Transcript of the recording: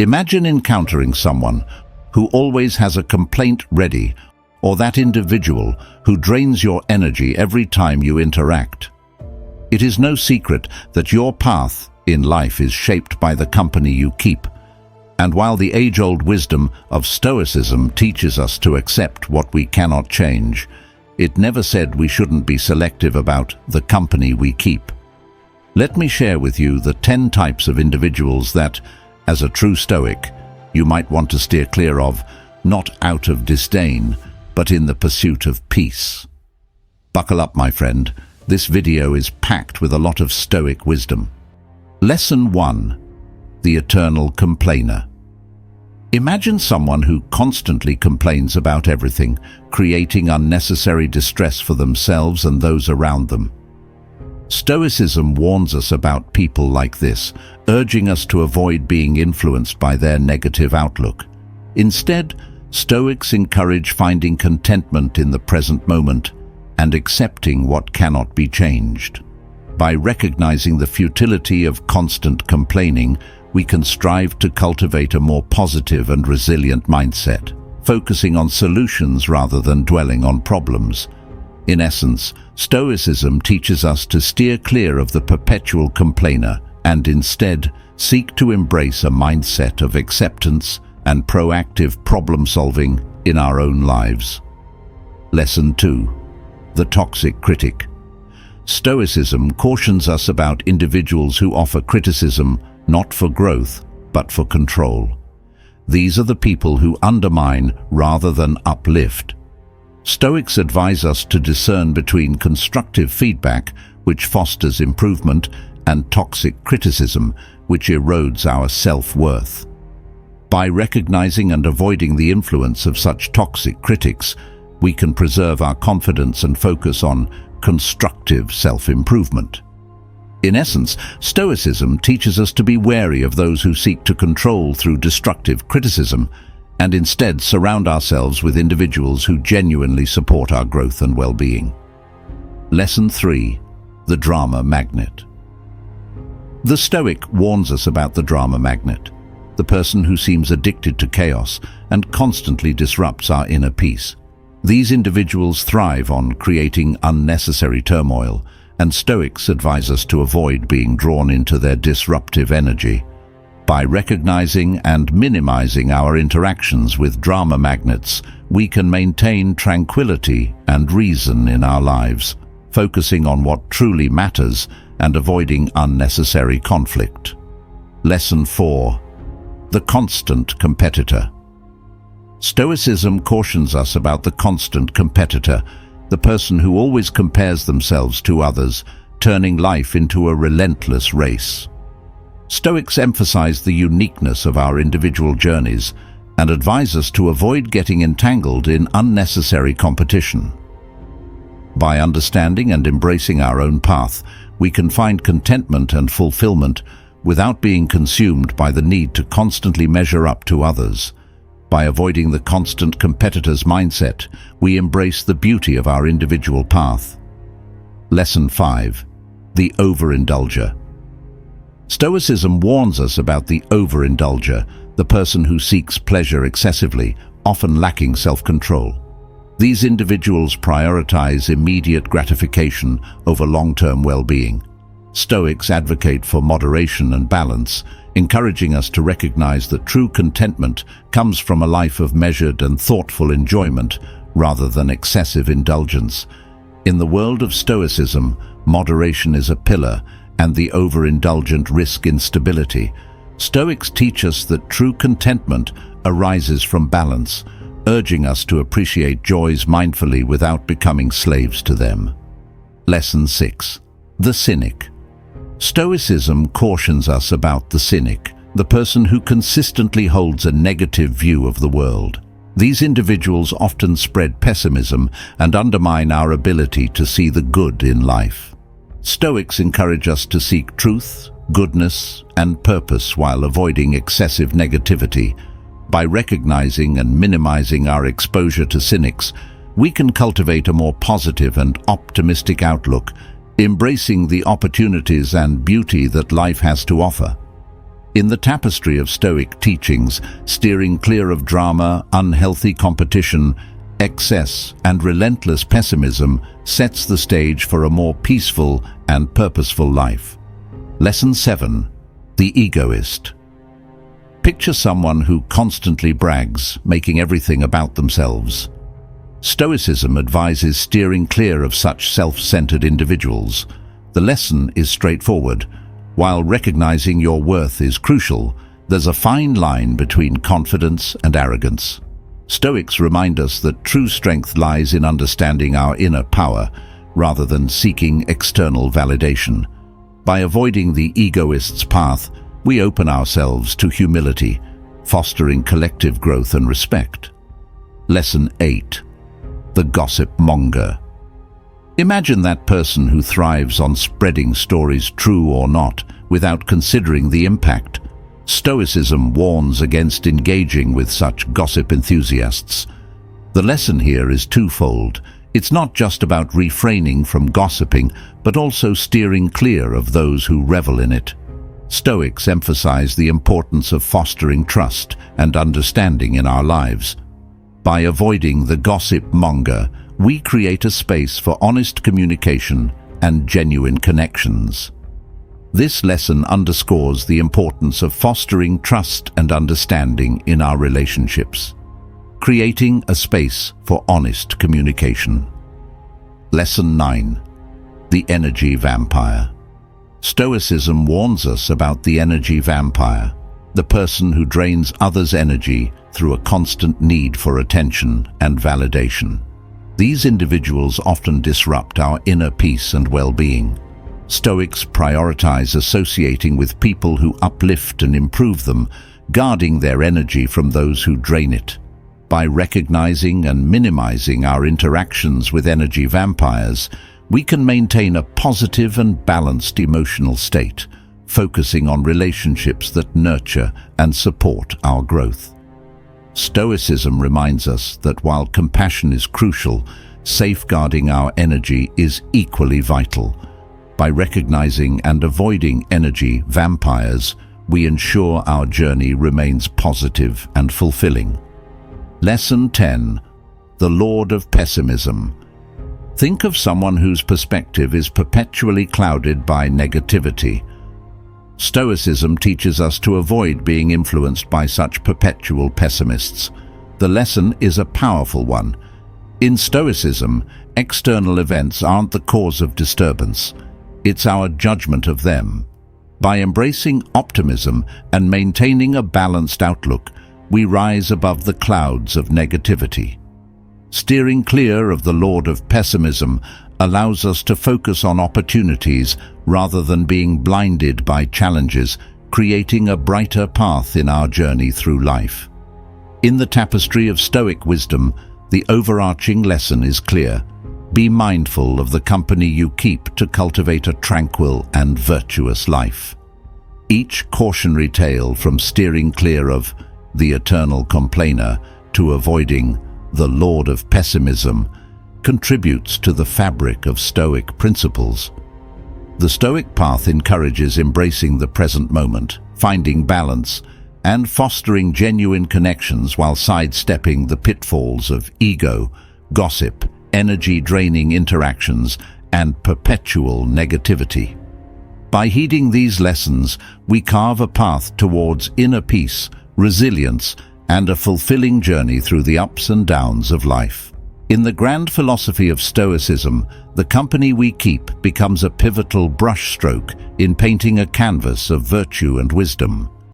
Imagine encountering someone who always has a complaint ready, or that individual who drains your energy every time you interact. It is no secret that your path in life is shaped by the company you keep. And while the age-old wisdom of Stoicism teaches us to accept what we cannot change, it never said we shouldn't be selective about the company we keep. Let me share with you the 10 types of individuals that, as a true Stoic, you might want to steer clear of, not out of disdain, but in the pursuit of peace. Buckle up, my friend. This video is packed with a lot of Stoic wisdom. Lesson 1. The eternal complainer. Imagine someone who constantly complains about everything, creating unnecessary distress for themselves and those around them. Stoicism warns us about people like this, urging us to avoid being influenced by their negative outlook. Instead, Stoics encourage finding contentment in the present moment and accepting what cannot be changed. By recognizing the futility of constant complaining, we can strive to cultivate a more positive and resilient mindset, focusing on solutions rather than dwelling on problems. In essence, Stoicism teaches us to steer clear of the perpetual complainer and instead seek to embrace a mindset of acceptance and proactive problem-solving in our own lives. Lesson 2. The toxic critic. Stoicism cautions us about individuals who offer criticism not for growth, but for control. These are the people who undermine rather than uplift. Stoics advise us to discern between constructive feedback, which fosters improvement, and toxic criticism, which erodes our self-worth. By recognizing and avoiding the influence of such toxic critics, we can preserve our confidence and focus on constructive self-improvement. In essence, Stoicism teaches us to be wary of those who seek to control through destructive criticism, and instead surround ourselves with individuals who genuinely support our growth and well-being. Lesson 3. The drama magnet. The Stoic warns us about the drama magnet, the person who seems addicted to chaos and constantly disrupts our inner peace. These individuals thrive on creating unnecessary turmoil, and Stoics advise us to avoid being drawn into their disruptive energy. By recognizing and minimizing our interactions with drama magnets, we can maintain tranquility and reason in our lives, focusing on what truly matters and avoiding unnecessary conflict. Lesson 4. The constant competitor. Stoicism cautions us about the constant competitor, the person who always compares themselves to others, turning life into a relentless race. Stoics emphasize the uniqueness of our individual journeys and advise us to avoid getting entangled in unnecessary competition. By understanding and embracing our own path, we can find contentment and fulfillment without being consumed by the need to constantly measure up to others. By avoiding the constant competitor's mindset, we embrace the beauty of our individual path. Lesson 5. The overindulger. Stoicism warns us about the overindulger, the person who seeks pleasure excessively, often lacking self-control. These individuals prioritize immediate gratification over long-term well-being. Stoics advocate for moderation and balance, encouraging us to recognize that true contentment comes from a life of measured and thoughtful enjoyment rather than excessive indulgence. In the world of Stoicism, moderation is a pillar, and the overindulgent risk instability. Stoics teach us that true contentment arises from balance, urging us to appreciate joys mindfully without becoming slaves to them. Lesson 6. The cynic. Stoicism cautions us about the cynic, the person who consistently holds a negative view of the world. These individuals often spread pessimism and undermine our ability to see the good in life. Stoics encourage us to seek truth, goodness, and purpose while avoiding excessive negativity. By recognizing and minimizing our exposure to cynics, we can cultivate a more positive and optimistic outlook, embracing the opportunities and beauty that life has to offer. In the tapestry of Stoic teachings, steering clear of drama, unhealthy competition, excess, and relentless pessimism sets the stage for a more peaceful and purposeful life. Lesson 7. The Egoist. Picture someone who constantly brags, making everything about themselves. Stoicism advises steering clear of such self-centered individuals. The lesson is straightforward. While recognizing your worth is crucial, there's a fine line between confidence and arrogance. Stoics remind us that true strength lies in understanding our inner power, rather than seeking external validation. By avoiding the egoist's path, we open ourselves to humility, fostering collective growth and respect. Lesson 8. The Gossip Monger. Imagine that person who thrives on spreading stories, true or not, without considering the impact. Stoicism warns against engaging with such gossip enthusiasts. The lesson here is twofold. It's not just about refraining from gossiping, but also steering clear of those who revel in it. Stoics emphasize the importance of fostering trust and understanding in our lives. By avoiding the gossip monger, we create a space for honest communication and genuine connections. This lesson underscores the importance of fostering trust and understanding in our relationships, creating a space for honest communication. Lesson 9. The Energy Vampire. Stoicism warns us about the energy vampire, the person who drains others' energy through a constant need for attention and validation. These individuals often disrupt our inner peace and well-being. Stoics prioritize associating with people who uplift and improve them, guarding their energy from those who drain it. By recognizing and minimizing our interactions with energy vampires, we can maintain a positive and balanced emotional state, focusing on relationships that nurture and support our growth. Stoicism reminds us that while compassion is crucial, safeguarding our energy is equally vital. By recognizing and avoiding energy vampires, we ensure our journey remains positive and fulfilling. Lesson 10. The Lord of Pessimism. Think of someone whose perspective is perpetually clouded by negativity. Stoicism teaches us to avoid being influenced by such perpetual pessimists. The lesson is a powerful one. In Stoicism, external events aren't the cause of disturbance. It's our judgment of them. By embracing optimism and maintaining a balanced outlook, we rise above the clouds of negativity. Steering clear of the Lord of Pessimism allows us to focus on opportunities rather than being blinded by challenges, creating a brighter path in our journey through life. In the tapestry of Stoic wisdom, the overarching lesson is clear. Be mindful of the company you keep to cultivate a tranquil and virtuous life. Each cautionary tale, from steering clear of the eternal complainer to avoiding the Lord of Pessimism, contributes to the fabric of Stoic principles. The Stoic path encourages embracing the present moment, finding balance, and fostering genuine connections while sidestepping the pitfalls of ego, gossip, energy-draining interactions, and perpetual negativity. By heeding these lessons, we carve a path towards inner peace, resilience, and a fulfilling journey through the ups and downs of life. In the grand philosophy of Stoicism, the company we keep becomes a pivotal brushstroke in painting a canvas of virtue and wisdom.